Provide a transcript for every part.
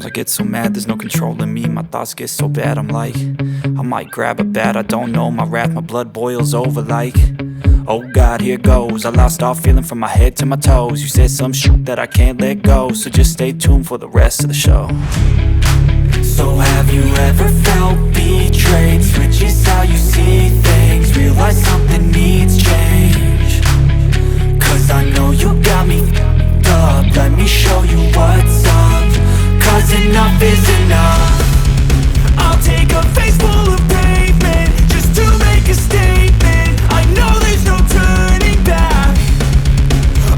Sometimes I get so mad, there's no controlling me. My thoughts get so bad, I'm like, I might grab a bat, I don't know. My wrath, my blood boils over like, oh God, here goes. I lost all feeling from my head to my toes. You said some shit that I can't let go, so just stay tuned for the rest of the show. So have you ever felt betrayed? Switches how you see things, realize something needs change. Cause I know you got me f***ed up, let me show you what's up. Cause enough is enough. I'll take a face full of pavement just to make a statement. I know there's no turning back.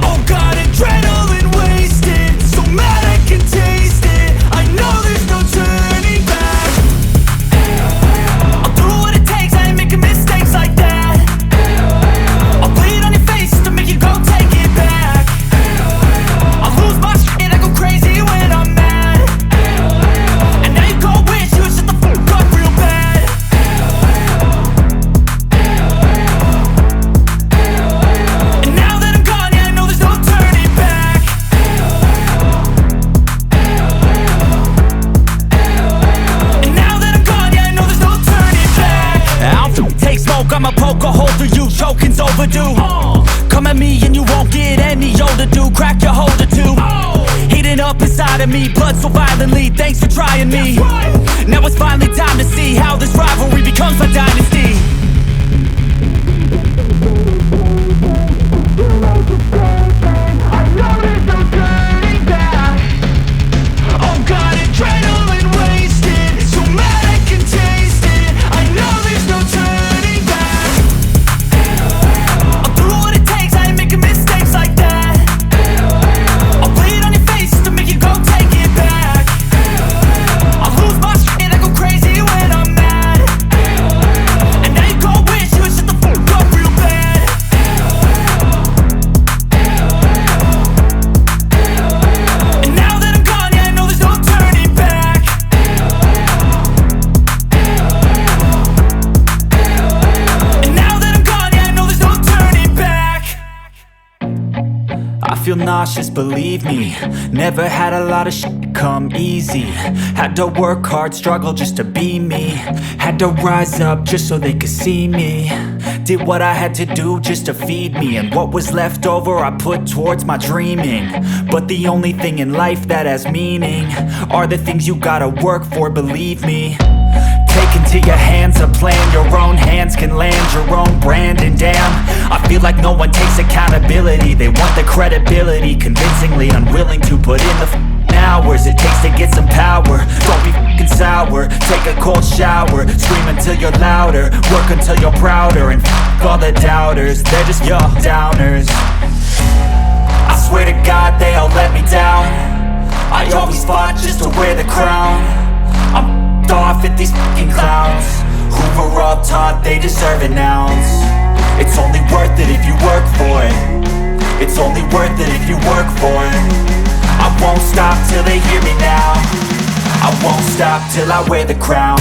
Oh God, adrenaline wasted, so mad I can taste it. I know there's no turning back. I'll do what it takes, I ain't making mistakes like that. I'll bleed on your face to make you go take it back. I'll lose my shit, I go crazy when I'm mad. And now you go wish you would shut the fuck up real bad. And now that I'm gone, yeah, I know there's no turning back. And now that I'm gone, yeah, I know there's no turning back. I don't take smoke, I'ma poke a hole through you, choking's overdue. Come at me and you won't get any older, dude. Crack your holder too. Heating up inside of me, blood so violently, thanks for trying me. Now it's finally time to see how this rivalry becomes a dynasty. I know there's no turning back. Oh God, adrenaline wasted, so mad I can taste it. I know there's no turning back. I'll do what it takes, I ain't making mistakes like that. I'll bleed on your face to make you go take it back. I'll lose my shit, I go crazy when I'm mad. And now you go wish you would shut the fuck up real bad. And now that I'm gone, yeah, I know there's no turning back. And now that I'm gone, yeah, I know there's no turning back. I feel nauseous, believe me. Never had a lot of shit come easy. Had to work hard, struggle just to be me. Had to rise up just so they could see me. Did what I had to do just to feed me, and what was left over I put towards my dreaming. But the only thing in life that has meaning are the things you gotta work for, believe me. Take into your hands a plan, your own hands can land your own brand. And damn, I feel like no one takes accountability. They want the credibility, convincingly unwilling to put in the hours it takes to get some power. Don't be f***ing sour, take a cold shower. Scream until you're louder, work until you're prouder. And f*** all the doubters, they're just your downers. I swear to God they all let me down. I always fought just to wear the crown. I'm off at these fucking clowns who were all taught they deserve an ounce. It's only worth it if you work for it. It's only worth it if you work for it. I won't stop till they hear me now. I won't stop till I wear the crown.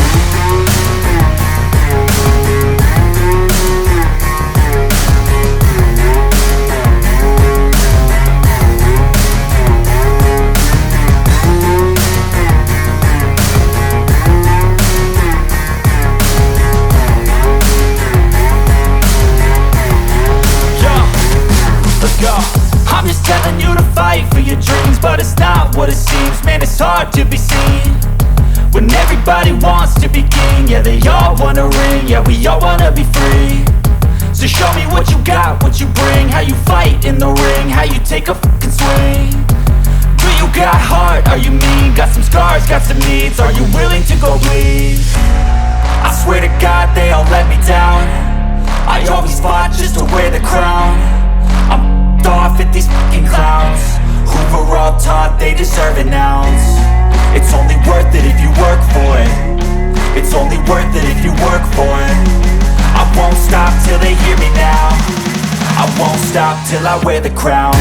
I'm just telling you to fight for your dreams, but it's not what it seems. Man, it's hard to be seen when everybody wants to be king. Yeah, they all wanna ring, yeah, we all wanna be free. So show me what you got, what you bring, how you fight in the ring, how you take a fucking swing. Do you got heart, are you mean? Got some scars, got some needs, are you willing to go bleed? I swear to God they all let me down. I always fought just to wear the crown. I'm off at these fucking clowns who were all taught they deserve an ounce. It's only worth it if you work for it. It's only worth it if you work for it. I won't stop till they hear me now. I won't stop till I wear the crown.